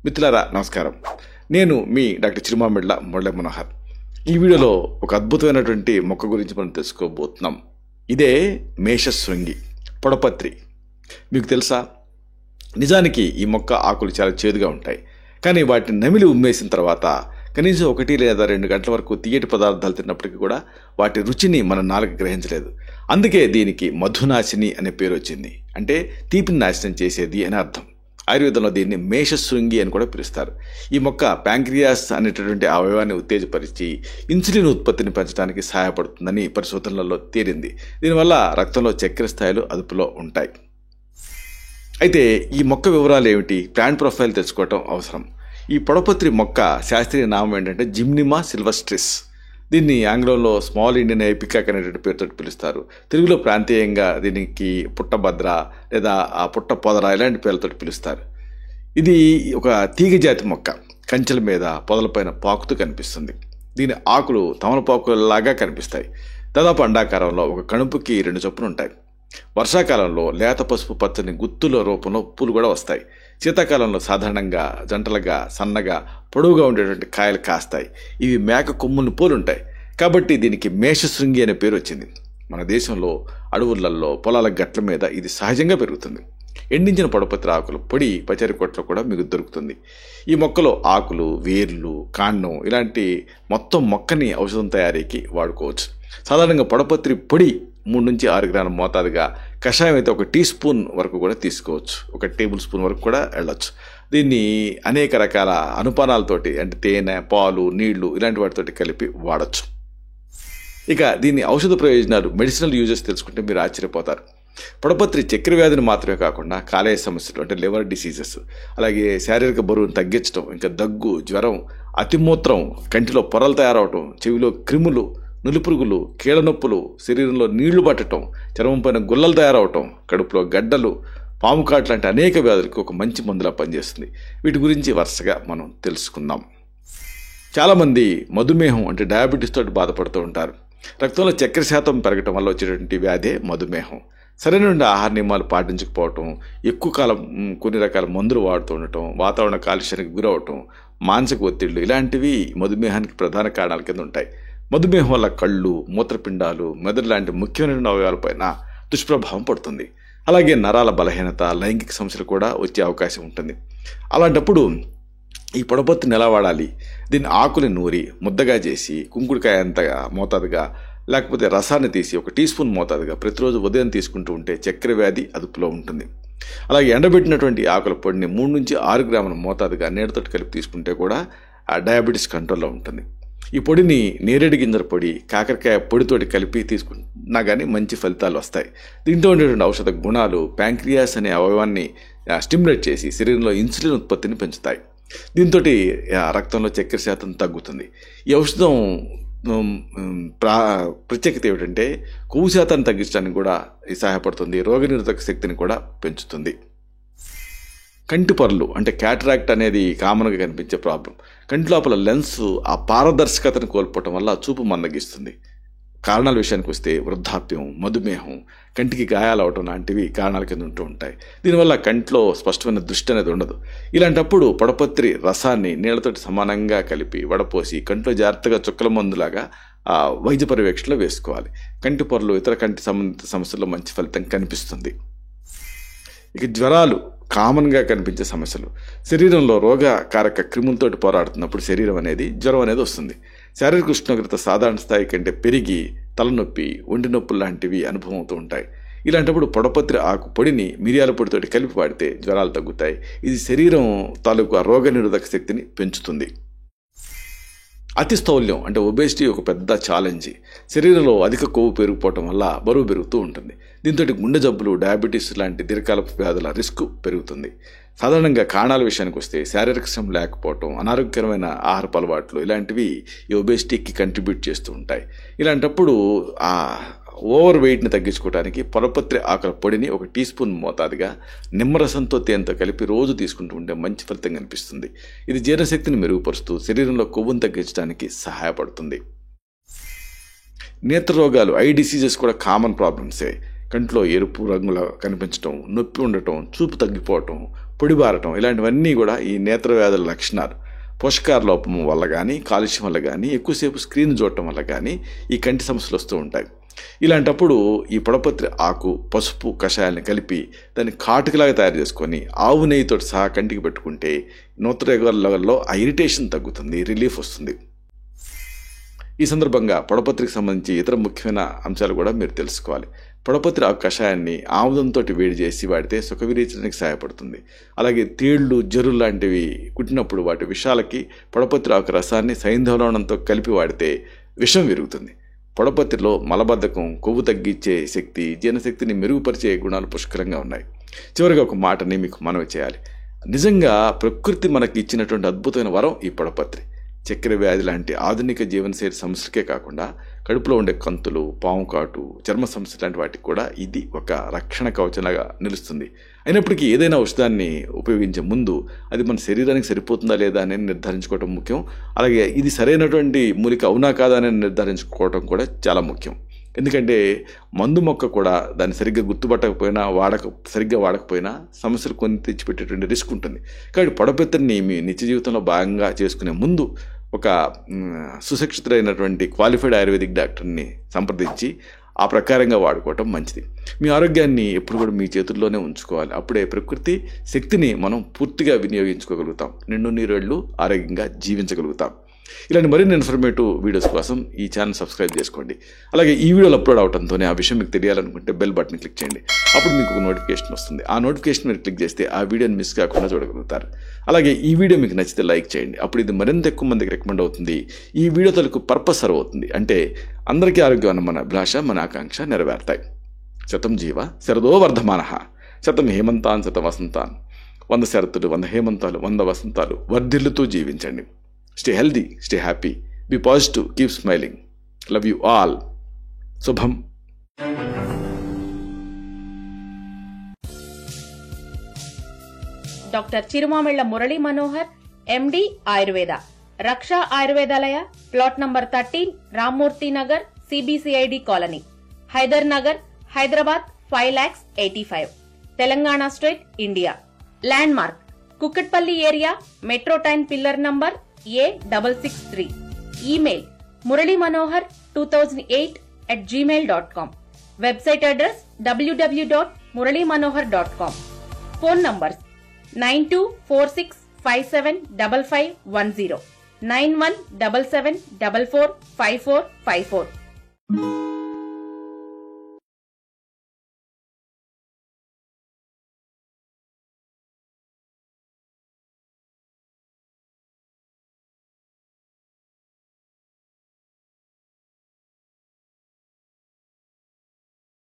మిత్రులారా నమస్కారం. నేను మీ డాక్టర్ చిరుమామిళ్ళ మురళీ మనోహర్. ఈ వీడియోలో ఒక అద్భుతమైనటువంటి మొక్క గురించి మనం తెలుసుకోబోతున్నాం. ఇదే మేషశృంగి పొడపత్రి. మీకు తెలుసా? నిజానికి ఈ మొక్క ఆకులు చాలా చేదుగా ఉంటాయి. కానీ వాటిని నమిలి ఉమ్మేసిన తర్వాత కనీసం 1 లేదా 2 గంటల వరకు తీయటి పదార్థాలు తిన్నప్పటికీ కూడా వాటి రుచిని మన నాలుక గ్రహించలేదు. అందుకే దీనికి మధునాశిని అనే పేరు వచ్చింది. అంటే తీపిని నాశనం చేసేది అని అర్థం. ఆయుర్వేదంలో దీన్ని మేషశృంగి అని కూడా పిలుస్తారు. ఈ మొక్క ప్యాంక్రియాస్ అనేటటువంటి అవయవాన్ని ఉత్తేజపరిచి ఇన్సులిన్ ఉత్పత్తిని పెంచడానికి సహాయపడుతుందని పరిశోధనలలో తేలింది. దీనివల్ల రక్తంలో చక్కెర స్థాయిలు అదుపులో ఉంటాయి. అయితే ఈ మొక్క వివరాలు ఏమిటి, ప్లాంట్ ప్రొఫైల్ తెలుసుకోవటం అవసరం. ఈ పొడపత్రి మొక్క శాస్త్రీయ నామం ఏంటంటే జిమ్నిమా సిల్వస్ట్రిస్. దీన్ని ఆంగ్లంలో స్మాల్ ఇండియన్ ఐపికాక్ అనేటువంటి పేరుతో పిలుస్తారు. తెలుగులో ప్రాంతీయంగా దీనికి పుట్టభద్ర లేదా ఆ పుట్ట పొదర ఇలాంటి పేర్లతో పిలుస్తారు. ఇది ఒక తీగ జాతి మొక్క. కంచెల మీద పొదలపైన పాకుతూ కనిపిస్తుంది. దీని ఆకులు తమలపాకులాగా కనిపిస్తాయి. దాదాపు అండాకారంలో ఒక కణుపుకి 2 చొప్పున ఉంటాయి. వర్షాకాలంలో లేత పసుపు పచ్చని గుత్తుల రూపంలో పూలు కూడా వస్తాయి. శీతాకాలంలో సాధారణంగా జంటలుగా సన్నగా పొడవుగా ఉండేటువంటి కాయలు కాస్తాయి. ఇవి మేక కొమ్ములను పోలుంటాయి. కాబట్టి దీనికి మేషశృంగి అనే పేరు వచ్చింది. మన దేశంలో అడవులలో పొలాల గట్ల మీద ఇది సహజంగా పెరుగుతుంది. ఎండించిన పొడపత్రి ఆకులు పొడి పచారి కొట్లో కూడా మీకు దొరుకుతుంది. ఈ మొక్కలో ఆకులు, వేర్లు, కాండం ఇలాంటి మొత్తం మొక్కని ఔషధం తయారీకి వాడుకోవచ్చు. సాధారణంగా పొడపత్రి పొడి 3 నుంచి 6 గ్రాముల మోతాదుగా, కషాయం అయితే 1 టీ స్పూన్ వరకు కూడా తీసుకోవచ్చు. 1 టేబుల్ స్పూన్ వరకు కూడా వెళ్ళొచ్చు. దీన్ని అనేక రకాల అనుపానాలతోటి అంటే తేనె, పాలు, నీళ్లు ఇలాంటి వాటితోటి కలిపి వాడచ్చు. ఇక దీని ఔషధ ప్రయోజనాలు, మెడిసినల్ యూజెస్ తెలుసుకుంటే మీరు ఆశ్చర్యపోతారు. పొడపత్రి చక్కెర వ్యాధిని మాత్రమే కాకుండా కాలేయ సమస్యలు అంటే లివర్ డిసీజెస్, అలాగే శారీరక బరువును తగ్గించడం, ఇంకా దగ్గు, జ్వరం, అతిమూత్రం, కంటిలో పొరలు తయారవటం, చెవిలో క్రిములు, నులిపురుగులు, కీళ్ళనొప్పులు, శరీరంలో నీళ్లు పట్టడం, చర్మం పైన గుల్లలు తయారవటం, కడుపులో గడ్డలు, పాము కాటు లాంటి అనేక వ్యాధులకు ఒక మంచి మందులా పనిచేస్తుంది. వీటి గురించి వరుసగా మనం తెలుసుకుందాం. చాలామంది మధుమేహం అంటే డయాబెటీస్ తోటి బాధపడుతూ ఉంటారు. రక్తంలో చక్కెర శాతం పెరగటం వల్ల వచ్చేటువంటి వ్యాధే మధుమేహం. సరైన ఆహార నియమాలు పాటించకపోవటం, ఎక్కువ కాలం కొన్ని రకాల మందులు వాడుతూ ఉండటం, వాతావరణ కాలుష్యానికి గురవటం, మానసిక ఒత్తిళ్లు ఇలాంటివి మధుమేహానికి ప్రధాన కారణాల కింద ఉంటాయి. మధుమేహం వల్ల కళ్ళు, మూత్రపిండాలు, మెదడు లాంటి ముఖ్యమైన అవయవాలపైన దుష్ప్రభావం పడుతుంది. అలాగే నరాల బలహీనత, లైంగిక సమస్యలు కూడా వచ్చే అవకాశం ఉంటుంది. అలాంటప్పుడు ఈ పొడపత్రిని ఎలా వాడాలి? దీన్ని ఆకుని నూరి ముద్దగా చేసి కుంకుడుకాయ అంత మోతాదుగా లేకపోతే రసాన్ని తీసి 1 టీ స్పూన్ మోతాదుగా ప్రతిరోజు ఉదయం తీసుకుంటూ ఉంటే చక్కెర వ్యాధి అదుపులో ఉంటుంది. అలాగే ఎండబెట్టినటువంటి ఆకుల పొడిని 3 నుంచి 6 గ్రాముల మోతాదుగా నీడతో కలిపి తీసుకుంటే కూడా ఆ డయాబెటీస్ కంట్రోల్లో ఉంటుంది. ఈ పొడిని నేరేడు గింజల పొడి, కాకరకాయ పొడితోటి కలిపి తీసుకున్నా కానీ మంచి ఫలితాలు వస్తాయి. దీంతో ఉండేటువంటి ఔషధ గుణాలు ప్యాంక్రియాస్ అనే అవయవాన్ని స్టిమ్యులేట్ చేసి శరీరంలో ఇన్సులిన్ ఉత్పత్తిని పెంచుతాయి. దీంతో రక్తంలో చక్కెర శాతం తగ్గుతుంది. ఈ ఔషధం ప్రత్యేకత ఏమిటంటే కొవ్వు శాతాన్ని తగ్గించడానికి కూడా సహాయపడుతుంది. రోగనిరోధక శక్తిని కూడా పెంచుతుంది. కంటి పొరలు అంటే క్యాటరాక్ట్ అనేది కామన్గా కనిపించే ప్రాబ్లం. కంటి లోపల లెన్స్ ఆ పారదర్శకతను కోల్పోవటం వల్ల చూపు మందగిస్తుంది. కారణాల విషయానికి వస్తే వృద్ధాప్యం, మధుమేహం, కంటికి గాయాలు అవటం లాంటివి కారణాల కింద ఉంటూ ఉంటాయి. దీనివల్ల కంట్లో స్పష్టమైన దృష్టి అనేది ఉండదు. ఇలాంటప్పుడు పొడపత్రి రసాన్ని నీళ్లతోటి సమానంగా కలిపి వడపోసి కంట్లో జాగ్రత్తగా చుక్కల మందులాగా వైద్య పర్యవేక్షణలో వేసుకోవాలి. కంటి పొరలు, ఇతర కంటి సంబంధిత సమస్యల్లో మంచి ఫలితం కనిపిస్తుంది. ఇక జ్వరాలు కామన్గా కనిపించే సమస్యలు. శరీరంలో రోగకారక క్రిములతోటి పోరాడుతున్నప్పుడు జ్వరం అనేది వస్తుంది. శారీరక ఉష్ణోగ్రత సాధారణ స్థాయి కంటే పెరిగి తలనొప్పి, ఒంటి నొప్పులు లాంటివి అనుభవం అవుతూ ఉంటాయి. ఇలాంటప్పుడు పొడపత్రి ఆకు పొడిని మిరియాల పొడితోటి కలిపి వాడితే జ్వరాలు తగ్గుతాయి. ఇది శరీరం తాలూకు రోగ నిరోధక శక్తిని పెంచుతుంది. అతి స్థౌల్యం అంటే ఒబేసిటీ ఒక పెద్ద ఛాలెంజ్. శరీరంలో అధిక కొవ్వు పెరిగిపోవటం వల్ల బరువు పెరుగుతూ ఉంటుంది. దీంతో గుండె జబ్బులు, డయాబెటీస్ లాంటి దీర్ఘకాలపు వ్యాధుల రిస్క్ పెరుగుతుంది. సాధారణంగా కారణాల విషయానికి వస్తే శారీరక శ్రమ లేకపోవటం, అనారోగ్యకరమైన ఆహారపు అలవాట్లు ఇలాంటివి ఈ ఒబేసిటీకి కంట్రిబ్యూట్ చేస్తూ ఉంటాయి. ఇలాంటప్పుడు ఓవర్ వెయిట్ని తగ్గించుకోవడానికి పొడపత్రి ఆకుల పొడిని 1 టీ స్పూన్ మోతాదుగా నిమ్మరసంతో తేనెతో కలిపి రోజు తీసుకుంటూ ఉంటే మంచి ఫలితం కనిపిస్తుంది. ఇది జీర్ణశక్తిని మెరుగుపరుస్తూ శరీరంలో కొవ్వును తగ్గించడానికి సహాయపడుతుంది. నేత్ర రోగాలు, ఐ డిసీజెస్ కూడా కామన్ ప్రాబ్లమ్సే. కంట్లో ఎరుపు రంగులో కనిపించటం, నొప్పి ఉండటం, చూపు తగ్గిపోవటం, పొడిబారటం ఇలాంటివన్నీ కూడా ఈ నేత్ర వ్యాధుల లక్షణాలు. పోషకాహార లోపం వల్ల కానీ, కాలుష్యం వల్ల కానీ, ఎక్కువసేపు స్క్రీన్ చూడటం వల్ల కానీ ఈ కంటి సమస్యలు వస్తూ ఉంటాయి. ఇలాంటప్పుడు ఈ పొడపత్రి ఆకు, పసుపు కషాయాన్ని కలిపి దాన్ని కాటుకలాగా తయారు చేసుకొని ఆవు నెయ్యితో సహా కంటికి పెట్టుకుంటే మూత్రలో ఆ ఇరిటేషన్ తగ్గుతుంది, రిలీఫ్ వస్తుంది. ఈ సందర్భంగా పొడపత్రికి సంబంధించి ఇతర ముఖ్యమైన అంశాలు కూడా మీరు తెలుసుకోవాలి. పొడపత్రి ఆకు కషాయాన్ని ఆముదంతో వేడి చేసి వాడితే సుఖ విరేచనానికి సహాయపడుతుంది. అలాగే తేళ్లు, జరులు లాంటివి కుట్టినప్పుడు వాటి విషాలకి పొడపత్రి ఆకు రసాన్ని సైంధవలవణంతో కలిపి వాడితే విషం విరుగుతుంది. పొడపత్రిలో మలబద్ధకం, కొవ్వు తగ్గించే శక్తి, జీర్ణశక్తిని మెరుగుపరిచే గుణాలు పుష్కలంగా ఉన్నాయి. చివరిగా ఒక మాటని మీకు మనవి చేయాలి. నిజంగా ప్రకృతి మనకి ఇచ్చినటువంటి అద్భుతమైన వరం ఈ పొడపత్రి. చక్కెర వ్యాధి లాంటి ఆధునిక జీవనశైలి సమస్యలకే కాకుండా కడుపులో ఉండే కంతులు, పాము కాటు, చర్మ సమస్య లాంటి వాటికి కూడా ఇది ఒక రక్షణ కవచంలాగా నిలుస్తుంది. అయినప్పటికీ ఏదైనా ఔషధాన్ని ఉపయోగించే ముందు అది మన శరీరానికి సరిపోతుందా లేదా అని నిర్ధారించుకోవడం ముఖ్యం. అలాగే ఇది సరైనటువంటి మూలిక అవునా కాదా అని నిర్ధారించుకోవడం కూడా చాలా ముఖ్యం. ఎందుకంటే మందు మొక్క కూడా దాన్ని సరిగ్గా గుర్తుపట్టకపోయినా, సరిగ్గా వాడకపోయినా సమస్యలు కొని తెచ్చిపెట్టేటువంటి రిస్క్ ఉంటుంది. కాబట్టి పొడపత్రిని మీ నిత్య జీవితంలో భాగంగా చేసుకునే ముందు ఒక సుశిక్షితులైనటువంటి క్వాలిఫైడ్ ఆయుర్వేదిక్ డాక్టర్ని సంప్రదించి ఆ ప్రకారంగా వాడుకోవటం మంచిది. మీ ఆరోగ్యాన్ని ఎప్పుడు కూడా మీ చేతుల్లోనే ఉంచుకోవాలి. అప్పుడే ప్రకృతి శక్తిని మనం పూర్తిగా వినియోగించుకోగలుగుతాం, నిండు నీరేళ్లు ఆరోగ్యంగా జీవించగలుగుతాం. ఇలాంటి మరిన్ని ఇన్ఫర్మేటివ్ వీడియోస్ కోసం ఈ ఛానల్ సబ్స్క్రైబ్ చేసుకోండి. అలాగే ఈ వీడియోలు అప్లోడ్ అవడంతోనే ఆ విషయం మీకు తెలియాలనుకుంటే బెల్ బటన్ క్లిక్ చేయండి. అప్పుడు మీకు ఒక నోటిఫికేషన్ వస్తుంది. ఆ నోటిఫికేషన్ మీరు క్లిక్ చేస్తే ఆ వీడియోని మిస్ కాకుండా చూడగలుగుతారు. అలాగే ఈ వీడియో మీకు నచ్చితే లైక్ చేయండి. అప్పుడు ఇది మరింత ఎక్కువ మందికి రికమెండ్ అవుతుంది. ఈ వీడియో తలకు పర్పస్ సర్వ్ అవుతుంది. అంటే అందరికీ ఆరోగ్యం అన్న మన అభిలాష, మన ఆకాంక్ష నెరవేరుతాయి. శతం జీవ శరదో వర్ధమానః, శతం హేమంతాన్ శత వసంతాన్. 100 శరతులు, 100 హేమంతాలు, 100 వసంతాలు వర్ధిల్లుతూ జీవించండి. Stay healthy, stay happy, be positive, keep smiling. Love you all. Subham. Doctor Chirumamilla Murali Manohar, MD Ayurveda, Raksha Ayurvedalaya, plot number 13, Rammurthy Nagar, CBCID colony, Hyder Nagar, Hyderabad 5,85,000, Telangana state, India. Landmark Kukatpally area, metro train pillar number A663. Email muralymanohar2008@gmail.com. Website address www.muralymanohar.com. Phone numbers 9246575510, 9177445454.